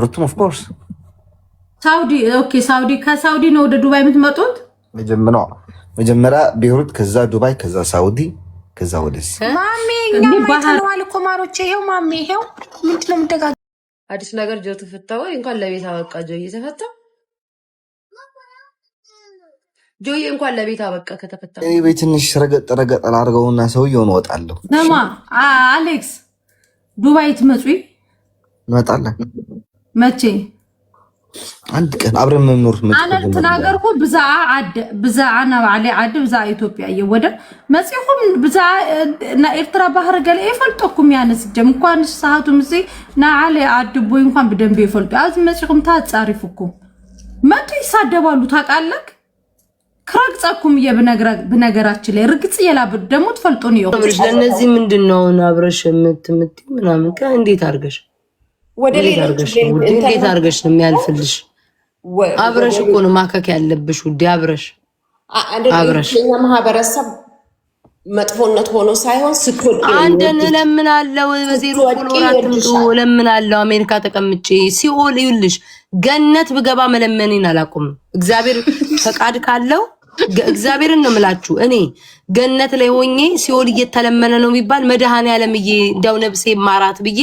ሩቱም ኦፍ ኮርስ ሳውዲ ኦኬ። ሳውዲ ከሳውዲ ነው ወደ ዱባይ የምትመጡት? መጀመሪያ ቤይሩት፣ ከዛ ዱባይ፣ ከዛ ሳውዲ፣ ከዛ ወደዚህ። ማሜ እኛ ማይተነዋል እኮ ማሮቼ። ይሄው ማሜ ይሄው ምንድነው የምደጋ አዲስ ነገር ጆ ተፈታ ወይ እንኳን ለቤት አበቃ። ጆዬ ተፈታ። ጆዬ እንኳን ለቤት አበቃ ከተፈታ። እኔ ቤት ትንሽ ረገጥ አላርገውና ሰውዬውን እወጣለሁ። ለማ አሌክስ ዱባይ ትመጪ? እንመጣለን። መቼ? አንድ ቀን አብረን መኖር አነ ተናገርኩ ብዛ አና ባለ አድ ብዛ ኢትዮጵያ የወደ መጽሁም ብዛ እና ኤርትራ ባህር ገለ ይፈልጥኩም ያነስ ጀም እንኳን ሰዓቱ ምዚ ና አለ አድ ቦይ እንኳን በደንብ ይፈልጡ አዝ መጽሁም ታጻሪፍኩም መጥ ይሳደባሉ ታቃለክ ክራግጻኩም በነገራችን ላይ ርግጽ የላብ ደሞ ትፈልጡን ይው ለነዚህ ምንድነው አብረሽ ምትምት ምናምን እንዴት አርገሽ ወደ ሌላ እንዴት አርገሽ ነው የሚያልፍልሽ? አብረሽ እኮ ነው ማከክ ያለብሽ ውዴ። አብረሽ የኛ ማህበረሰብ መጥፎነት ሆኖ ሳይሆን ስኮል አንደን ለምናለው በዜሮ ኮሎራትምጡ ለምናለው አሜሪካ ተቀምጬ ሲኦል ይልሽ ገነት ብገባ መለመኔን አላቆም። እግዚአብሔር ፈቃድ ካለው እግዚአብሔርን ነው የምላችሁ። እኔ ገነት ላይ ሆኜ ሲኦል እየተለመነ ነው የሚባል መድኃኔዓለምዬ እንዳው ነብሴ ማራት ብዬ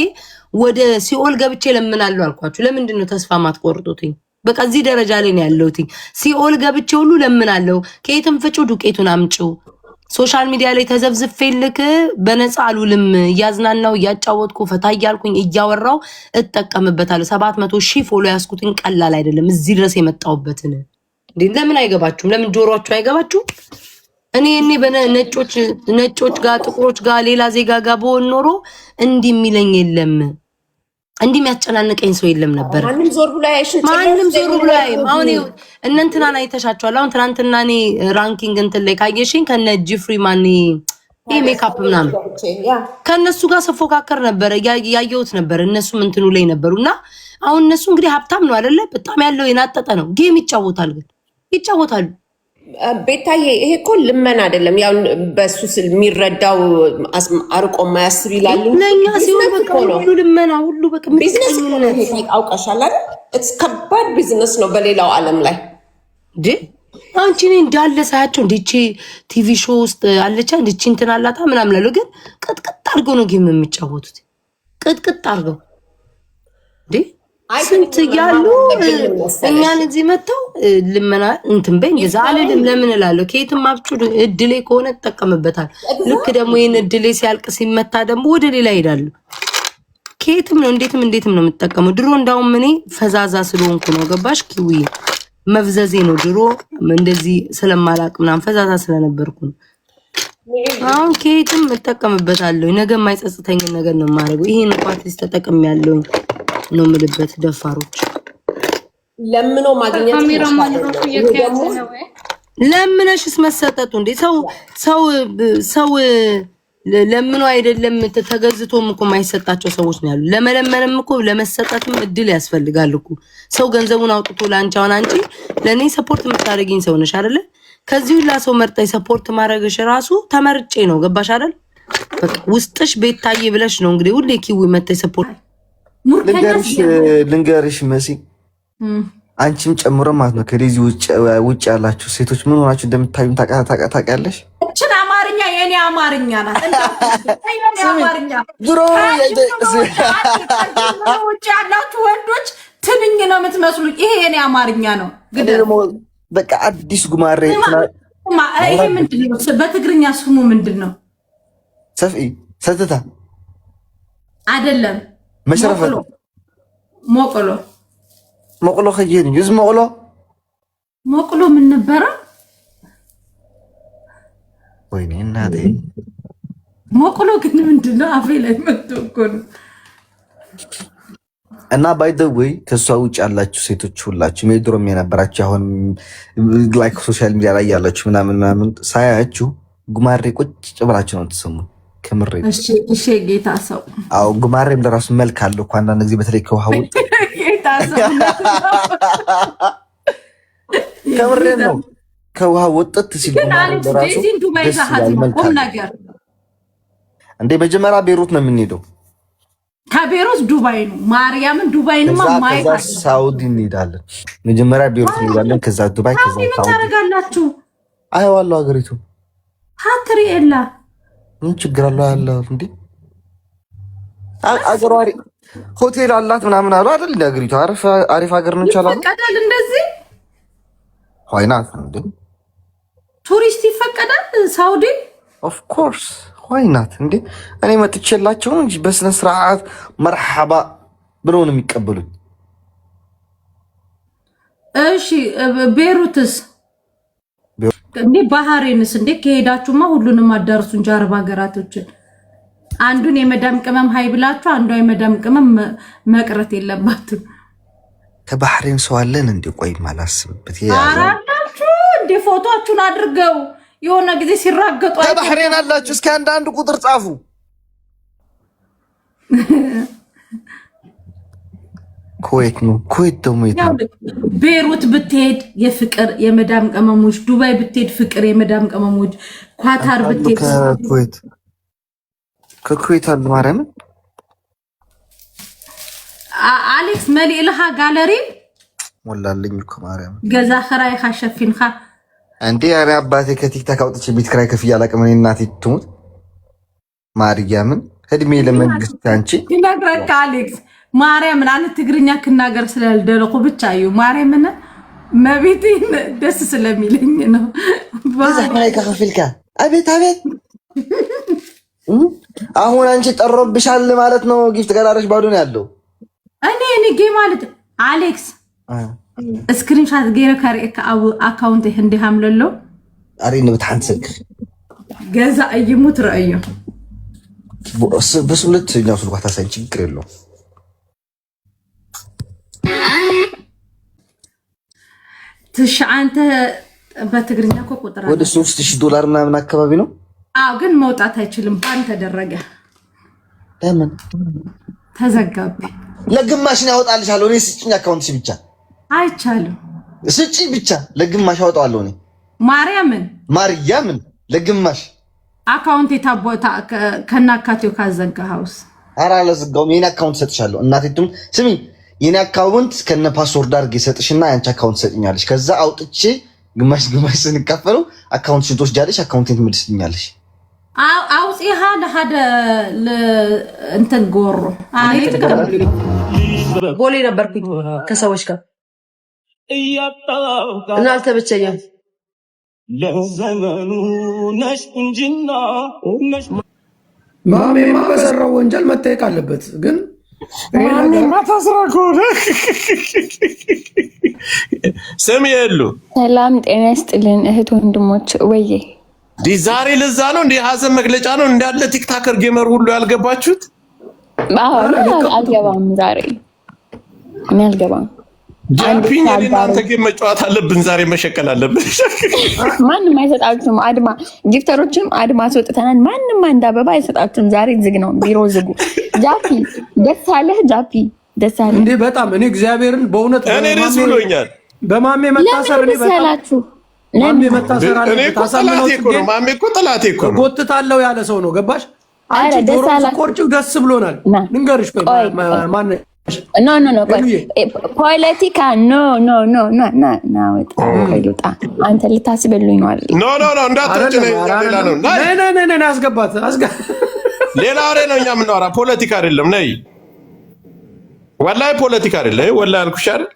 ወደ ሲኦል ገብቼ ለምናለሁ አልኳችሁ። ለምንድን ነው ተስፋ ማትቆርጡትኝ? በቃ እዚህ ደረጃ ላይ ነው ያለሁት። ሲኦል ገብቼ ሁሉ ለምናለሁ። ከየትም ፍጩ ዱቄቱን አምጪው። ሶሻል ሚዲያ ላይ ተዘብዝፌልክ በነፃ አሉልም እያዝናናው እያጫወትኩ ፈታ እያልኩኝ እያወራው እጠቀምበታለሁ። 700,000 ፎሎ ያስኩትን ቀላል አይደለም። እዚህ ድረስ የመጣሁበትን እንዴ ለምን አይገባችሁም? ለምን ጆሮአችሁ አይገባችሁም? እኔ ነጮች ጋር ጥቁሮች ጋር ሌላ ዜጋ ጋር በሆን ኖሮ እንዲህ የሚለኝ የለም፣ እንዲህ የሚያስጨናንቀኝ ሰው የለም ነበር። ማንም ዞር ብሎ አይም። አሁን እንንትናን አይተሻቸዋል። አሁን ትናንትና እኔ ራንኪንግ እንትን ላይ ካየሽኝ ከነ ጂፍሪ ማን ይሄ ሜካፕ ምናምን ከነሱ ጋር ሰፎካከር ነበር ያየሁት ነበር። እነሱም እንትኑ ላይ ነበሩና አሁን እነሱ እንግዲህ ሀብታም ነው አይደለ? በጣም ያለው የናጠጠ ነው። ጌም ይጫወታል፣ ግን ይጫወታሉ። ቤታዬ ይሄ እኮ ልመና አይደለም። ያው በሱ ስል የሚረዳው አርቆ ማያስብ ይላሉ። ለኛ ሲሆን በቃ ሁሉ ልመና ሁሉ በቃ ቢዝነስ ነው። ይሄ አውቀሻል አይደል? እትስ ከባድ ቢዝነስ ነው በሌላው ዓለም ላይ እንዴ። አንቺ ነኝ እንዳለ ሳያቸው እንዴ ቲቪ ሾው ውስጥ አለቻ እንዴ እንትን አላታ ምናምን አለው። ግን ቅጥቅጥ አድርገው ነው ጌም የሚጫወቱት። ቅጥቅጥ አድርገው እንዴ ስንት ያሉ እኛን እዚህ መተው ልመና እንትን በይ እንደዛ አልልም። ለምን እላለሁ? ከየትም አብጩ እድሌ ከሆነ ተጠቀምበታል። ልክ ደግሞ ይሄን እድሌ ሲያልቅ ሲመታ ደግሞ ወደ ሌላ ይሄዳሉ። ከየትም ነው እንዴትም ነው የምጠቀመው። ድሮ እንዳውም እኔ ፈዛዛ ስለሆንኩ ነው ገባሽ? ኪዊ መፍዘዜ ነው። ድሮ እንደዚህ ስለማላቅ ምናምን ፈዛዛ ስለነበርኩ ነው። አሁን ከየትም እጠቀምበታለሁ። ነገ የማይጸጽተኝ ነገር ነው የማደርገው። ይሄን ፓርቲስ ተጠቅም ያለውኝ ነው የምልበት። ደፋሮች ለምኖ ማግኘት ለምነሽስ መሰጠቱ እንዴ ሰው ለምኖ አይደለም ተገዝቶም እኮ የማይሰጣቸው ሰዎች ነው ያሉ። ለመለመንም እኮ ለመሰጠትም እድል ያስፈልጋል እኮ። ሰው ገንዘቡን አውጥቶ ላንቻውን አንቺ ለኔ ሰፖርት የምታደርጊኝ ሰው ነሽ አይደለ? ከዚህ ሁላ ሰው መርጠይ ሰፖርት ማድረግሽ ራሱ ተመርጬ ነው ገባሽ አይደል? በቃ ውስጥሽ ቤታዬ ብለሽ ነው እንግዲህ ሁሌ ኪዊ መተይ ሰፖርት ልንገርሽ መሲ አንቺም ጨምሮ ማለት ነው። ከዚህ ውጭ ያላችሁ ሴቶች ምን ሆናችሁ እንደምታዩም ታውቂያለሽ። እቺን አማርኛ የኔ አማርኛ ናት። የኔ አማርኛ ድሮ ውጭ ያላችሁ ወንዶች ትንኝ ነው የምትመስሉት። ይሄ የኔ አማርኛ ነው። ግን በቃ አዲስ ጉማሬ ይሄ ምንድነው? በትግርኛ ስሙ ምንድነው? ሰፊ ሰተታ አይደለም መሽረፈ ሞቅሎ ከየን ይዝ ሞቅሎ ምን ነበረ? ወይኔ እናቴ ሞቅሎ ግን ምንድነው? አፌ ላይ መጥቶ እኮ ነው። እና ባይ ዘ ዌይ ከሷ ውጭ ያላችሁ ሴቶች ሁላችሁ የድሮም የነበራችሁ አሁን ላይክ ሶሻል ሚዲያ ላይ ያላችሁ ምናምን ሳያችሁ ጉማሬ ቁጭ ብላችሁ ነው ተሰሙ። ከምሬ እሺ ጌታ ሰው አው ጉማሬም ለራሱ መልክ አለው እኮ አንዳንድ ጊዜ በተለይ ከውሃው ጌታ ሰው ከምሬ ነው። ከውሃው ወጥት ሲል ለራሱ ቁም ነገር እንደ መጀመሪያ ቤይሩት ነው የምንሄደው። ከቤሩት ዱባይ ነው ማርያምን ዱባይንማ ማየት አለ ሳውዲ እንሄዳለን መጀመሪያ ቤሩት እንሄዳለን ከዛ ዱባይ ከዛ ሳውዲ ምን ታረጋላችሁ አይዋለው አገሪቱ ሀትሪ ኤላ ምን ችግር አለው ያለው እንዴ አገሯሪ ሆቴል አላት ምናምን አሉ አይደል ለአገሪቱ አሪፍ ሀገር ነው ይቻላል ይፈቀዳል እንደዚህ ሆይናት እንዴ ቱሪስት ይፈቀዳል ሳውዲ ኦፍ ኮርስ ሆይናት እንዴ እኔ መጥቼላቸው እንጂ በስነ ስርዓት መርሐባ ብለው ነው የሚቀበሉኝ እሺ ቤሩትስ እንዴ ባህሬንስ እንዴ ከሄዳችሁማ ሁሉንም አዳርሱ እንጂ አረብ ሀገራቶችን አንዱን የመዳም ቅመም ሃይ ብላችሁ አንዷ የመዳም ቅመም መቅረት የለባትም ከባህሬን ሰው አለን እንዴ ቆይ ማላስብበት አራዳችሁ እንዴ ፎቶአችሁን አድርገው የሆነ ጊዜ ሲራገጡ ከባህሬን አላችሁ እስኪ አንድ ቁጥር ጻፉ ኩዌት ነው ኩዌት ደግሞ ቤሩት ብትሄድ የፍቅር የመዳም ቅመሞች ዱባይ ብትሄድ ፍቅር የመዳም ቅመሞች ኳታር ብትሄድ ከኩዌት አሉ ማርያም አሌክስ መልኢልሃ ጋለሪ ሞላልኝ እኮ ማርያም ገዛ ኸራይ ኻሸፊንኻ አንዴ አረ አባቴ ከቲክታክ አውጥቼ ቤት ክራይ ከፍያ አላቅም እኔ እናቴ ትሙት ማርያምን እድሜ ለመንግስት አንቺ ይነግረካ አሌክስ ማርያምን አለ ትግርኛ ክናገር ስለልደለኩ ብቻ እዩ ማርያምን መቤቴ ደስ ስለሚለኝ ነው ገዛ ኸራይ ከፍልካ አቤት አሁን አንቺ ጠሮብሻል ማለት ነው ጊፍት ገራረሽ ባዶ ነው ያለው እኔ ጌ ማለት አሌክስ ስክሪንሻት ገይረ ካሪካ አካውንት እንደ ሐምለሎ አሪን በታንሰክ ገዛ እይሙት ረአዩ በሱለት ነው ሱልኳታ ሳይን ችግር የለው ትሻንተ በትግርኛ እኮ ቁጥር ወደ $3000 ምናምን አካባቢ ነው ግን መውጣት አይችልም ባን ተደረገ ለምን ተዘጋቢ ለግማሽ ነው ያወጣልሻለሁ እኔ ስጭኝ አካውንትሽ ብቻ አይቻልም ስጭኝ ብቻ ለግማሽ አወጣዋለሁ እኔ ማርያምን ለግማሽ አካውንት የታቦታ ከናካቴው ካዘጋሃውስ አራ ለዝጋው የኔ አካውንት ሰጥሻለሁ እናቴቱም ስሚ የኔ አካውንት ከነ ፓስወርድ አድርጌ ሰጥሽና ያንቺ አካውንት ሰጥኛለሽ ከዛ አውጥቼ ግማሽ ስንካፈለው አካውንት ትወስጃለሽ አካውንቴን ትመልስልኛለሽ አውጽሃ ለሃደ እንትን ጎሮ ቦሌ ነበርኩኝ ከሰዎች ጋር እና አልተመቸኝም ለዘመኑ ነሽ እንጂና ማሜማ በሰራው ወንጀል መጠየቅ አለበት ግን ማሜማ ታስራ ከሆነ ስም የሉ ሰላም ጤና ይስጥልን እህት ወንድሞች ወዬ ዛሬ ለዛ ነው እንደ ሀዘን መግለጫ ነው እንዳለ ቲክታከር ጌመር ሁሉ ያልገባችሁት አልገባም ዛሬ እኔ አልገባም ጃምፒንግ እናንተ ጌም መጫወት አለብን ዛሬ መሸቀል አለብን ማንም አይሰጣችሁም አድማ ጊፍተሮችም አድማ አስወጥተናል ማንም አንድ አበባ አይሰጣችሁም ዛሬ ዝግ ነው ቢሮ ዝጉ ጃፒ ደስ አለህ ጃፒ ደስ አለህ እንዴ በጣም እኔ እግዚአብሔርን በእውነት እኔ ደስ ብሎኛል በማሜ መታሰር እኔ በጣም ማሜ መታሰር አለ ታሳምነው ነው ማሜ እኮ ጠላቴ እኮ ነው ጎትታለው ያለ ሰው ነው ገባሽ አንቺ ዶሮ ቆርጭው ደስ ብሎናል ንገርሽ ማን ኖ ፖለቲካ ኖ ወጣ ቆይሉጣ አንተ ልታስበሉኝ ነው አይደል ኖ እንዳትወጪ ነይ አስገባት ሌላ ወሬ ነው እኛ የምናወራ ፖለቲካ አይደለም ነይ ወላሂ ፖለቲካ አይደለም ወላሂ አልኩሽ አይደል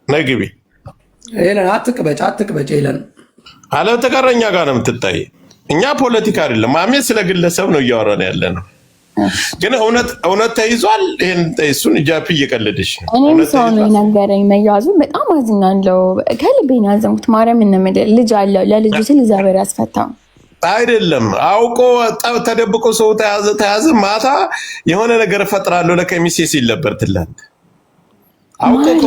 ነይ ግቢ ኤለን አትቅበጭ ኤለን አለም ተቀረኛ ጋር ነው የምትታይ እኛ ፖለቲካ አይደለም ማሜ ስለ ግለሰብ ነው እያወራን ያለ ነው ግን እውነት ተይዟል ይሄን እሱን ጃፒ እየቀለደሽ ነው እኔም ሰው ነው የነገረኝ መያዙ በጣም አዝናለሁ ከልቤ ነው ያዘንኩት ማርያም እንመደ ልጅ አለው ለልጁ ስል እግዚአብሔር ያስፈታው አይደለም አውቆ ተደብቆ ሰው ተያዘ ማታ የሆነ ነገር ፈጥራለሁ ለከሚሴ ሲል ነበር ትላንት አውቆ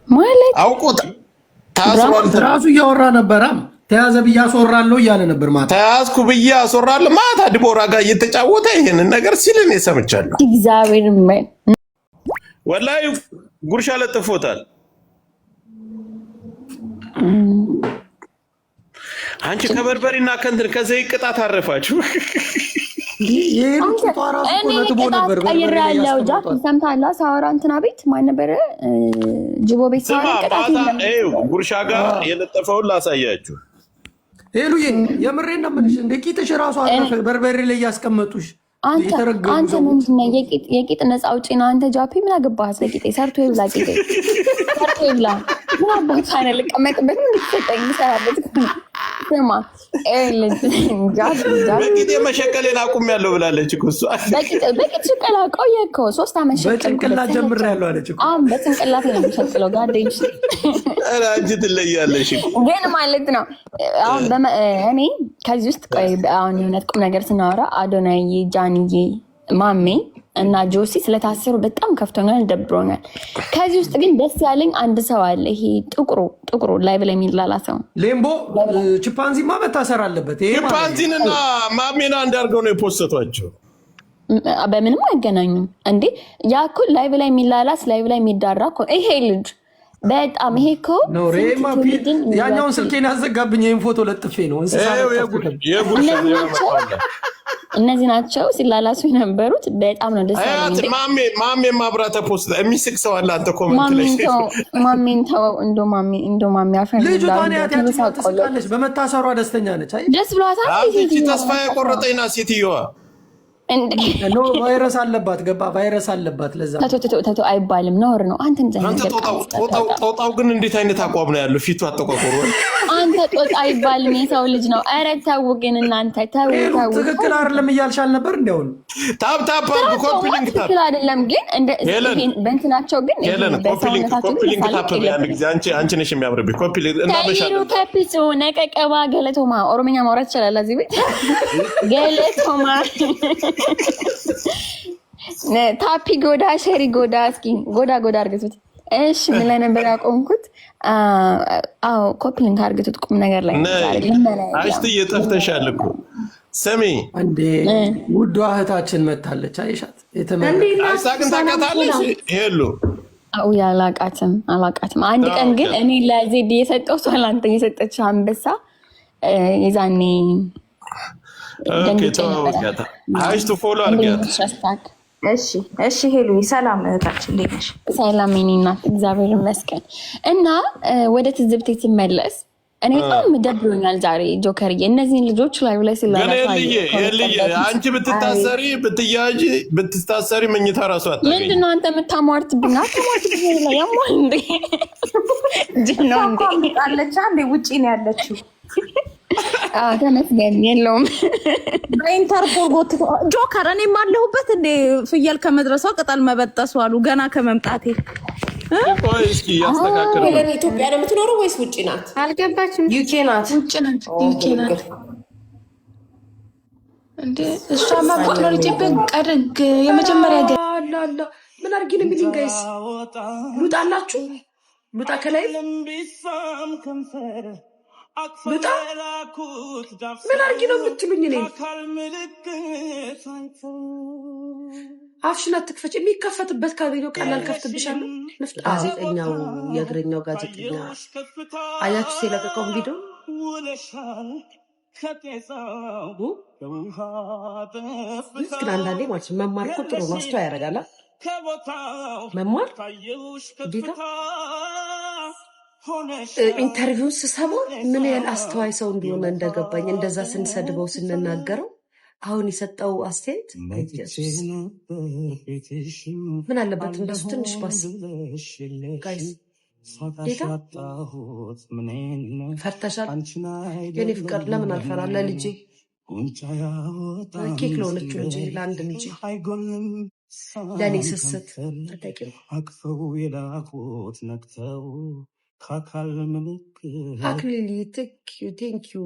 ማለት አውቆ ታስሯል ራሱ እያወራ ነበረ ተያዘ ብዬ አስወራለሁ እያለ ነበር ማታ ተያዝኩ ብዬ አስወራለሁ ማታ ድቦራ ጋር እየተጫወተ ይሄንን ነገር ሲል እኔ ሰምቻለሁ እግዚአብሔር ይመስገን ወላሂ ጉርሻ ለጥፎታል አንቺ ከበርበሪና ከእንትን ከዘይ ቅጣት አረፋችሁ ቀይሬያለሁ። ጃክ ሰምታለህ? ሳወራ እንትና ቤት ማን ነበረ? ጅቦ ቤት ሳወራ ቅጣት ጉርሻ ጋር የለጠፈውን ላሳያችሁ። ሄሉዬ የምሬን ነው የምልሽ። እንደ ቂጥሽ ራሱ አረፈ በርበሬ ላይ ያስቀመጡሽ አንተ ምንድን ነው የቂጥ ነፃ አውጪ ነው አንተ። ጃፒ ምን አገባህ? ለቂጤ ሰርቶ ይብላ፣ ቂጤ ሰርቶ ይብላ። ምን አባታ ነው ልቀመጥበት እንድትሰጠኝ ሰራበት። ስማ በቂጤ መሸቀሌን አቁሜያለሁ ብላለች እኮ እሷ። በቂጥ ሽቀላ ቆየ እኮ 3 ዓመት ሸቀል በጭንቅላት ጀምሬያለሁ አለች እኮ። በጭንቅላት ነው የሚሸቅለው። ጋዴሽ ኧረ አንቺ ትለያለሽ ግን ማለት ነው። አሁን እኔ ከዚህ ውስጥ ቆይ አሁን የሆነ ቁም ነገር ስናወራ አዶናዬ፣ ጃንዬ፣ ማሜ እና ጆሲ ስለታሰሩ በጣም ከፍቶኛል፣ ደብሮኛል። ከዚህ ውስጥ ግን ደስ ያለኝ አንድ ሰው አለ። ይሄ ጥቁሩ ላይ ብለ የሚላላ ሰው ሌምቦ ቺምፓንዚማ መታሰር አለበት። ይሄ ቺምፓንዚንና ማሜና እንዳርገው ነው የፖስተቷቸው። በምንም አይገናኙም እንዴ! ያ እኮ ላይ ብለ የሚላላስ ላይ ብለ የሚዳራ እኮ ይሄ ልጅ በጣም ይሄ እኮ ያኛውን ስልኬን ያዘጋብኝ ይሄን ፎቶ ለጥፌ ነው። እነዚህ ናቸው ሲላላሱ የነበሩት። በጣም ነው ደስ ያለኝ። ማሜ ማብራተ ፖስት የሚስቅ ሰው አለ። አንተ ኮሜንት ላይ ማሜን ተው እንዶ ማሜ አፈን ልጅቷን በመታሰሯ ደስተኛ ነች። ደስ ብሏታል። እቺ ተስፋ የቆረጠኝና ሴትዮዋ ኖ ቫይረስ አለባት፣ ገባ ቫይረስ አለባት። ለዛ ተቶ አይባልም፣ ነውር ነው። አንተ ጦጣው ግን እንዴት አይነት አቋም ነው ያለው? ፊቱ አጠቋቆሩ አንተ ጦጣ አይባልም፣ የሰው ልጅ ነው። ኧረ ተው ግን እናንተ ተው። ትክክል አይደለም እያልሽ አልነበር? እንደውን ታፕ ኮፒ ሊንክ ታፕ ትክክል አይደለም ግን እንደ በእንትናቸው ግን ኮፒ ሊንክ ታፕ ያን ጊዜ አንቺ ነሽ የሚያምርብኝ። ኮፒ ሊንክ እና ታይሩ ከፒሱ ነቀቀባ ገለቶማ ኦሮምኛ ማውራት ይችላል። እዚህ ቤት ገለቶማ ታፒ ጎዳ ሸሪ ጎዳ እስኪ ጎዳ አርግቱት። እሺ ምን ላይ ነበር ያቆምኩት? አዎ ኮፒ ሊንክ አርግቱት። ቁም ነገር ላይ አሽቲ እየጠፍተሻል እኮ ሰሚ አንዴ ውዷ እህታችን መታለች። አይሻት አሳቅን ታውቃታለሽ? ሄሎ አው ያላቃትም አላቃትም። አንድ ቀን ግን እኔ ለዜድ የሰጠው ሰው ላንተ የሰጠች አንበሳ የዛኔ ሀይስቱ ፎሎ አድርጊያት። እሺ ሄሉ ሰላም እህታችን እንዴት ነሽ? ሰላም የኔ እናት እግዚአብሔር ይመስገን። እና ወደ ትዝብቴ ስመለስ እኔ በጣም ደብሮኛል ዛሬ ጆከርዬ። እነዚህን ልጆች ላይ ብላይ አንቺ ብትታሰሪ ብትያጂ ብትታሰሪ መኝታ ራሱ አታገኝ። ምንድነው አንተ የምታሟርትብኝ? አታሟርትብኝ ላይ ያሟል እንዴ ነው እንዴ አለች አንዴ ውጪ ነው ያለችው። ተመስገን የለውም። በኢንተርፖል ጎትቶ ጆከር እኔም አለሁበት እንደ ፍየል ከመድረሷ ቅጠል መበጠሱ አሉ ገና ከመምጣቴ። ቆይ እስኪ ያስተካክል። ኢትዮጵያ ነው የምትኖረው ወይስ ውጪ ናት? አልገባችም። ዩኬ ናት። ውጪ ናት እንዴ? እሷማ ብትኖር ኢትዮጵያ ቀደግ የመጀመሪያ አላላ ምን አርጊ ነው የሚልኝ? ጋይስ ሉጣላችሁ ሉጣ ከላይ ሉጣ ምን አርጊ ነው የምትሉኝ? እኔ አፍሽን አትክፈች። የሚከፈትበት ካገኘው ቀላል ከፍትብሻለሁ። ንፍጥ ጋዜጠኛው የእግረኛው ጋዜጠኛ አያችሁ የለቀቀውን ቪዲዮ ግን አንዳንዴ ማለት መማር እኮ ጥሩ ነው። አስተዋይ ያደርጋል መማር ጌታ። ኢንተርቪውን ስሰማ ምን ያህል አስተዋይ ሰው እንደሆነ እንደገባኝ፣ እንደዛ ስንሰድበው ስንናገረው አሁን የሰጠው አስተያየት ምን አለበት እንደሱ ትንሽ ባስ ጋይስ ጌታ ፈርተሻል። የኔ ፍቅር ለምን አልፈራም? ለልጄ ኬክ ለሆነችው ልጄ ለአንድ ልጄ ለእኔ ስስት ተጠቂ አክሊል ቴንኪዩ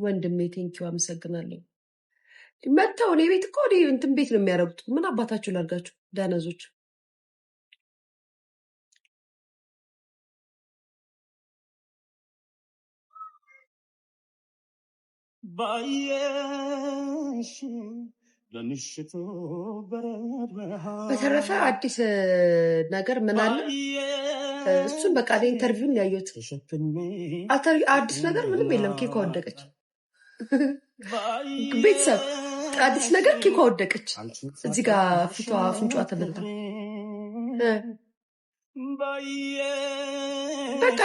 ወንድሜ ቴንኪዩ አመሰግናለሁ። መጥተው እኔ ቤት እኮ እንትን ቤት ነው የሚያደርጉት። ምን አባታችሁ ላርጋችሁ ዳነዞች። በተረፈ አዲስ ነገር ምን አለ? እሱን በቃ ኢንተርቪውን ያየሁት አዲስ ነገር ምንም የለም። ኬክ ወደቀች ቤተሰብ አዲስ ነገር ኬኳ ወደቀች። እዚህ ጋር ፊቷ አፍንጫዋ ተመታ። በቃ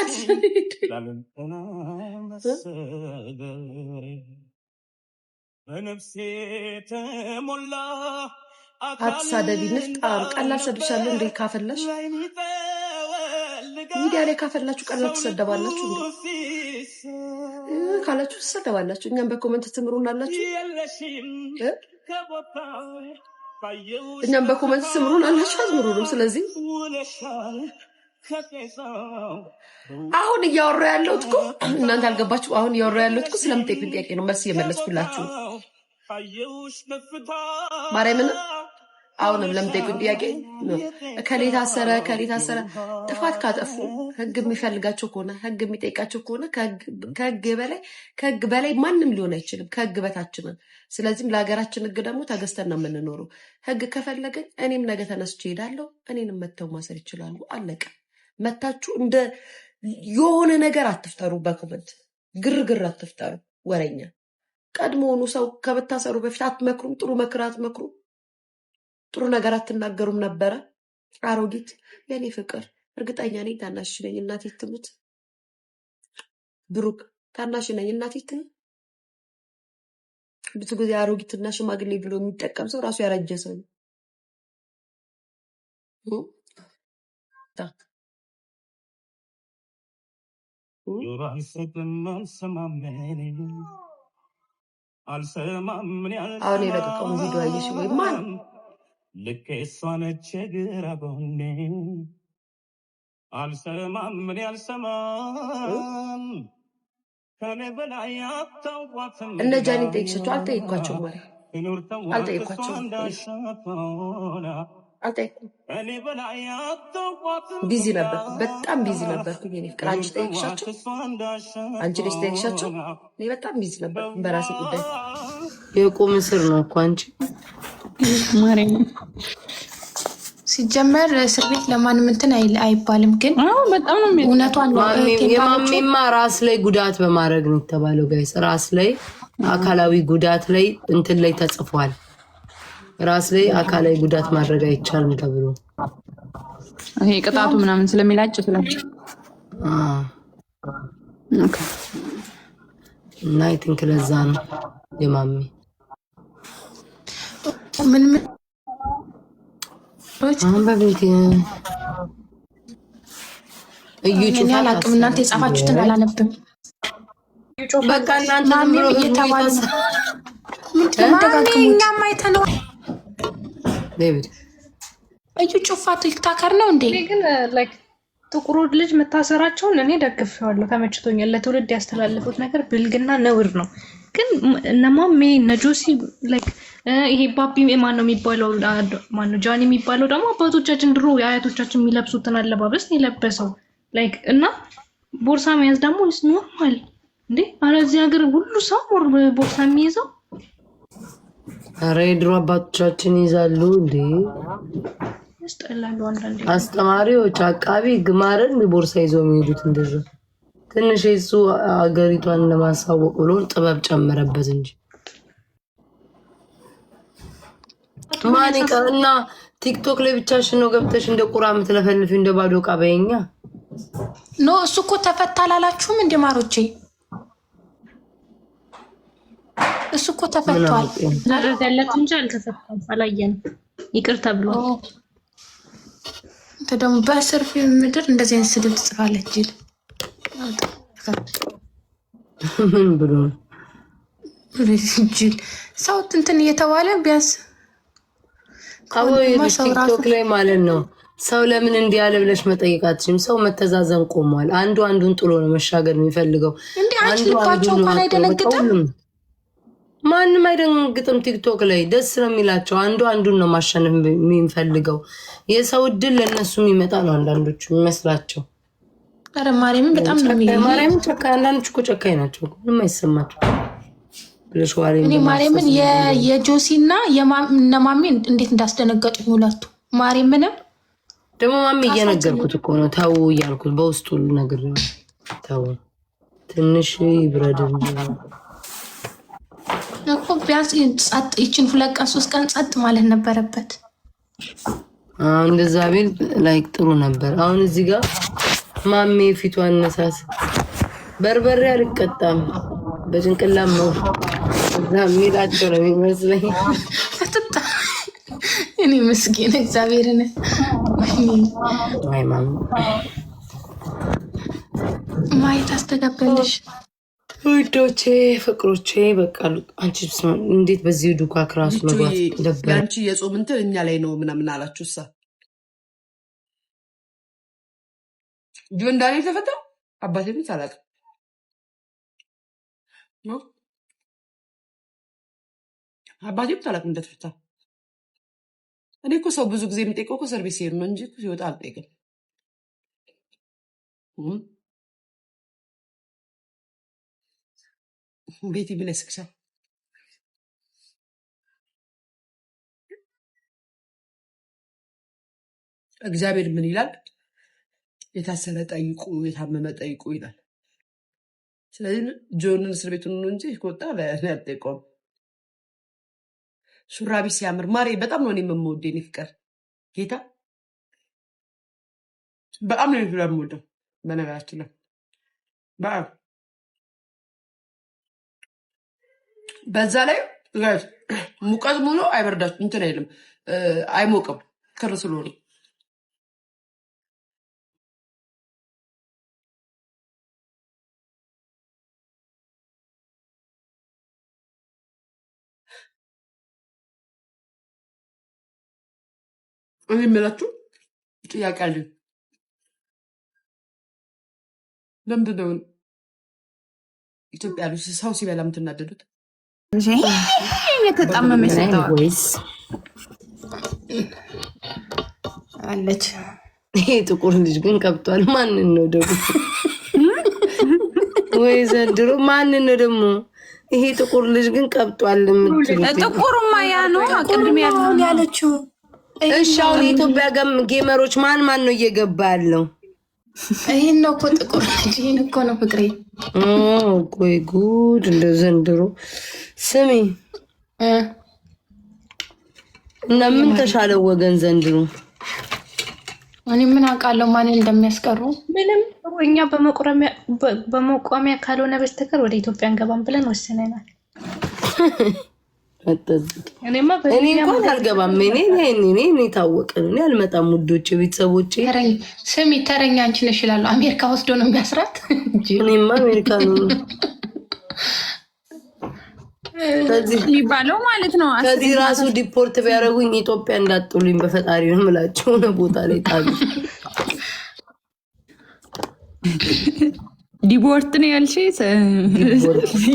አትሳደቢ። ንፍጣም ቀላል ሰድሻለሁ እንዴ? ካፈላሽ ሚዲያ ላይ ካፈላችሁ ቀላል ትሰደባላችሁ እንዴ? ካላችሁ ትሰደባላችሁ። እኛም በኮመንት ትምሩናላችሁ። እኛም በኮመንት ትምሩናላችሁ፣ አዝምሩንም። ስለዚህ አሁን እያወራ ያለሁት እኮ እናንተ አልገባችሁ። አሁን እያወራ ያለሁት እኮ ስለምጠይቁኝ ጥያቄ ነው፣ መልስ እየመለስኩላችሁ ማርያምን። አሁንም ለምጠይቁኝ ጥያቄ ከሌ ታሰረ ጥፋት ካጠፉ ህግ የሚፈልጋቸው ከሆነ ህግ የሚጠይቃቸው ከሆነ ከህግ በላይ ማንም ሊሆን አይችልም። ከህግ በታች ነን። ስለዚህም ለሀገራችን ህግ ደግሞ ተገዝተን ነው የምንኖረው። ህግ ከፈለገኝ እኔም ነገ ተነስቼ ሄዳለሁ። እኔንም መተው ማሰር ይችላሉ። አለቀ። መታችሁ እንደ የሆነ ነገር አትፍጠሩ። በኮመንት ግርግር አትፍጠሩ። ወረኛ ቀድሞውኑ ሰው ከመታሰሩ በፊት አትመክሩም? ጥሩ መክር አትመክሩም? ጥሩ ነገር አትናገሩም ነበረ? አሮጊት የኔ ፍቅር እርግጠኛ ነኝ ታናሽ ነኝ። እናቴ ትሙት ብሩክ ታናሽ ነኝ። እናቴ ትሙት። ብዙ ጊዜ አሮጊትና ሽማግሌ ብሎ የሚጠቀም ሰው ራሱ ያረጀ ሰው ነው። አሁን የለቀቀው ቪዲዮ አየሽ ወይ? ማን ልክ እሷ ነች ግራ ጎኔ አልሰማም ምን ያልሰማም ከኔ በላይ አታውቋትም። እነ ጃኒ ጠይቅሻቸው? አልጠይኳቸውም ማለት አልጠይኳቸውም። ቢዚ ነበር፣ በጣም ቢዚ ነበርኩኝ። እኔ ፍቅር አንቺ ጠይቅሻቸው? አንቺ ልጅ ጠይቅሻቸው? እኔ በጣም ቢዚ ነበር በራሴ ጉዳይ። የቁም ስር ነው እኮ አንቺ ማርያም። ሲጀመር እስር ቤት ለማንም እንትን አይባልም፣ ግን በጣም ነው እውነቷን ነው። የማሚማ ራስ ላይ ጉዳት በማድረግ ነው የተባለው ጋይስ። ራስ ላይ አካላዊ ጉዳት ላይ እንትን ላይ ተጽፏል። ራስ ላይ አካላዊ ጉዳት ማድረግ አይቻልም ተብሎ ይሄ ቅጣቱ ምናምን ስለሚላጭ ስለዚህ እና አይ ቲንክ ለዛ ነው የማሚ ምን አሁን በቤት እዩጭ አላውቅም። እናንተ የጻፋችሁትን አላነብም። በቃ እናንተ ምሮ እየተባለ ምንድነው ማይተነው ዴቪድ እዩ ጩፋ ቲክታከር ነው እንዴ? ግን ላይክ ጥቁሩ ልጅ መታሰራቸውን እኔ ደግፌዋለሁ፣ ተመችቶኛል። ለትውልድ ያስተላለፉት ነገር ብልግና ነውር ነው። ግን እነማሜ ነጆሲ ላይክ ይሄ ባቢ ማን ነው የሚባለው? ማን ነው ጃኒ የሚባለው? ደግሞ አባቶቻችን ድሮ የአያቶቻችን የሚለብሱትን አለባበስ የለበሰው ላይክ እና ቦርሳ መያዝ ደግሞ ኖርማል እንዴ? አረ እዚህ ሀገር ሁሉ ሰው ቦርሳ የሚይዘው። አረ የድሮ አባቶቻችን ይዛሉ እንዴ? ያስጠላሉ። አንዳንዴ አስተማሪዎች አቃቢ ግማረን ቦርሳ ይዘው የሚሄዱት እንደዛ። ትንሽ እሱ አገሪቷን ለማሳወቅ ብሎ ጥበብ ጨመረበት እንጂ ማን ይቀርና ቲክቶክ ላይ ብቻሽን ነው ገብተሽ እንደ ቁራ የምትለፈልፊ እንደ ባዶ ዕቃ በይኛ። ኖ እሱ እኮ ተፈታ አላላችሁም እንደ ማሮቼ? እሱ እኮ ተፈቷል። ነገር ያለት እንጂ አልተፈታም፣ አላየንም። ይቅር ተብሎ ተደም በእስር ምድር እንደዚህ አይነት ስድብ ትጽፋለች ጅል። ምን ብሎ ጅል ሰው እንትን እየተባለ ቢያንስ ቲክቶክ ላይ ማለት ነው። ሰው ለምን እንዲህ ያለ ብለሽ መጠየቃችም። ሰው መተዛዘን ቆሟል። አንዱ አንዱን ጥሎ ነው መሻገር የሚፈልገው። እንዴ አንቺ ልባቸው እንኳን አይደነግጥም? ማንም አይደነግጥም። ቲክቶክ ላይ ደስ ነው የሚላቸው። አንዱ አንዱን ነው ማሸነፍ የሚፈልገው። የሰው እድል ለነሱ የሚመጣ ነው አንዳንዶቹ የሚመስላቸው። አረ ማርያምን በጣም ነው የሚለው። ማርያምን ጨካኝ፣ አንዳንዶቹ እኮ ጨካኝ ናቸው። ምንም አይሰማቸው። እኔ ማርያምን የጆሲና የማሚ እንዴት እንዳስደነገጡኝ ሁለቱ። ማርያምንም ደግሞ ማሚ እየነገርኩት እኮ ነው ተው እያልኩት በውስጡ ሁሉ ነገር ተው ትንሽ ይብረድ እኮ ቢያንስ ጸጥ ይችን 2 ቀን 3 ቀን ጸጥ ማለት ነበረበት። እንደዛ ቢል ላይክ ጥሩ ነበር። አሁን እዚህ ጋር ማሜ ፊቷን ነሳስ በርበሬ አልቀጣም በጭንቅላም ነው ዛሚላቸው ነው የሚመስለኝ። እኔ ምስኪን እግዚአብሔርን አይ ማም ማየት አስተጋበልሽ ውዶቼ ፍቅሮቼ በቃሉ። አንቺ እንዴት በዚህ ዱካ ክራስ መግባት ደበረ? አንቺ የጾም እንትን እኛ ላይ ነው ምናምን አላችሁሳ። ጆን ዳንኤል ተፈታ አባቴ ምን ታላቅ ነው አባቴ ምን ታላቅ እንደተፈታ። እኔ እኮ ሰው ብዙ ጊዜ የሚጠይቀው እኮ ሰርቪስ ሲሄድ ነው እንጂ ሲወጣ አልጠይቅም። ቤቲ ብለስክሳ እግዚአብሔር ምን ይላል? የታሰረ ጠይቁ፣ የታመመ ጠይቁ ይላል። ስለዚህ ጆንን እስር ቤቱን ነው እንጂ ከወጣ አልጠይቀውም። ሹራቢ ሲያምር ማሬ በጣም ነው እኔ የምወደው። እኔ ፍቅር ጌታ በጣም ነው የምወደው። በነገራችን ላይ በጣም በዛ ላይ ሙቀት ሙሉ አይበርዳችም፣ እንትን አይልም፣ አይሞቅም ክር ስለሆነ እኔ የምላችሁ ጥያቄ አለኝ። ለምንድን ነው ኢትዮጵያ ያሉ ሰው ሲበላ የምትናደዱት? የተጣመመ ወይስ አለች? ይሄ ጥቁር ልጅ ግን ቀብጧል። ማንን ነው ደግሞ? ወይ ዘንድሮ ማንን ነው ደግሞ? ይሄ ጥቁር ልጅ ግን ቀብጧል የምትሉት? ጥቁሩማ ያ ነው ቅድም ያለችው። እሺ አሁን የኢትዮጵያ ጌመሮች ማን ነው እየገባ ያለው? ይሄን ነው እኮ ጥቁር ልጅ፣ ይሄን እኮ ነው ፍቅሬ። ቆይ ጉድ እንደ ዘንድሮ። ስሚ እና ምን ተሻለው ወገን ዘንድሮ? እኔ ምን አውቃለሁ ማንን እንደሚያስቀሩ። ምንም እኛ በመቋሚያ ካልሆነ በስተቀር ወደ ኢትዮጵያ እንገባም ብለን ወስነናል። እኔ እንኳን አልገባም። እኔ ታወቀ ነው። እኔ አልመጣም። ውዶቼ ቤተሰቦቼ ስሚ ተረኛ አንቺ ነሽ ይላሉ። አሜሪካ ወስዶ ነው የሚያስራት። እኔማ አሜሪካ ነው የሚባለው ማለት ነው። ከዚህ ራሱ ዲፖርት ቢያደርጉኝ ኢትዮጵያ እንዳጥሉኝ በፈጣሪ ነው የምላቸው። ነው ቦታ ላይ ጣሉ። ዲቦርት ነው ያልሽ?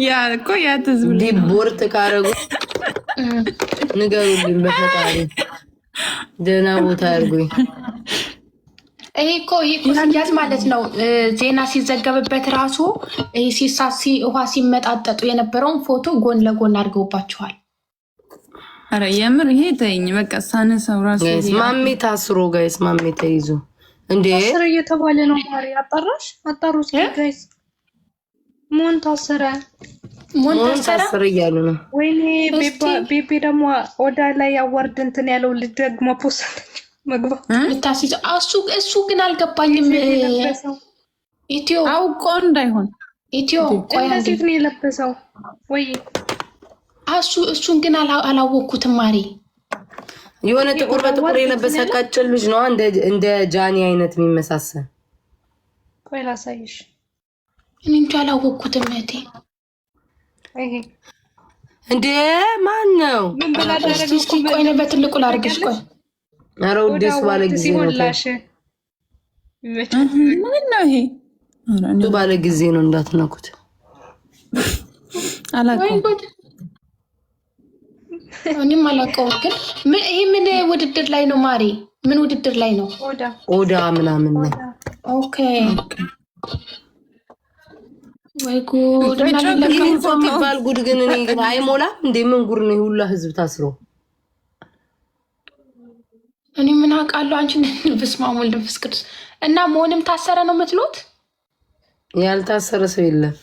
ያ እኮ ያ ተዝብ ዲቦርት ካረጉ ንገሩልኝ በፈጣሪ ደህና ቦታ ያርጉኝ። ይሄ እኮ ሲያዝ ማለት ነው። ዜና ሲዘገብበት ራሱ ይሄ ሲሳሲ ውሃ ሲመጣጠጡ የነበረውን ፎቶ ጎን ለጎን አድርገውባቸዋል። አረ የምር ይሄ ተይኝ በቃ ሳነሳው ራሱ ማሜ ታስሮ ጋይስ ማሜ ተይዞ እንዴ ታስረ እየተባለ ነው። ማሪ አጣሩ ጋይስ ሞን ታሰረ እያሉ ነው። ወይኔ ቤቤ ደግሞ ወዳ ላይ አዋርድ እንትን ያለው ልጅ ደግሞ ፖስት መግባ ልታስይዘው እሱ ግን አልገባኝም። ኢትዮ አውቆ እንዳይሆን ኢትዮ ቆያሴት ነው የለበሰው ወይ እሱን ግን አላወቅኩትም። ማሪ የሆነ ጥቁር በጥቁር የለበሰ ቀጭን ልጅ ነው እንደ ጃኒ አይነት የሚመሳሰል። ቆይ ላሳይሽ። እኔ እንጃ አላወቅኩትም። እህቴ እንዴ ማን ነው? እስቲ ቆይ ነው በትልቁ ላድርግሽ። ቆይ ኧረ ውዴስ ባለ ጊዜ ነው። ምን ነው ይሄ? ባለ ጊዜ ነው እንዳትነኩት። አላውቀውም እኔም አላውቀውም። ግን ይሄ ምን ውድድር ላይ ነው ማሪ? ምን ውድድር ላይ ነው? ኦዳ ምናምን ነው። ኦኬ ወይ ጉድ! ይባል ጉድ ግን እኔ ግን አይሞላም እንዴ? ምን ጉድ ነው ሁላ ህዝብ ታስሮ? እኔ ምን አውቃለሁ? አንቺ በስመ አብ ወወልድ ወመንፈስ ቅዱስ። እና መሆንም ታሰረ ነው የምትሉት? ያልታሰረ ሰው የለም።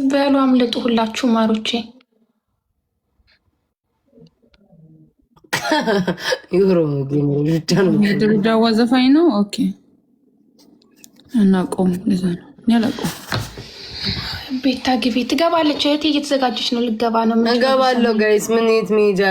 በሉ አምልጡ ሁላችሁ ማሮቼ። ይሁሩ ግን የድሬዳዋ ዘፋኝ ነው። ኦኬ እና ቆም ለዛ ነው ያላቆ ቤታ ግቢ ትገባለች። እህቴ እየተዘጋጀች ነው ልገባ ነው። እገባለሁ ጋይስ ምን የት መሄጃ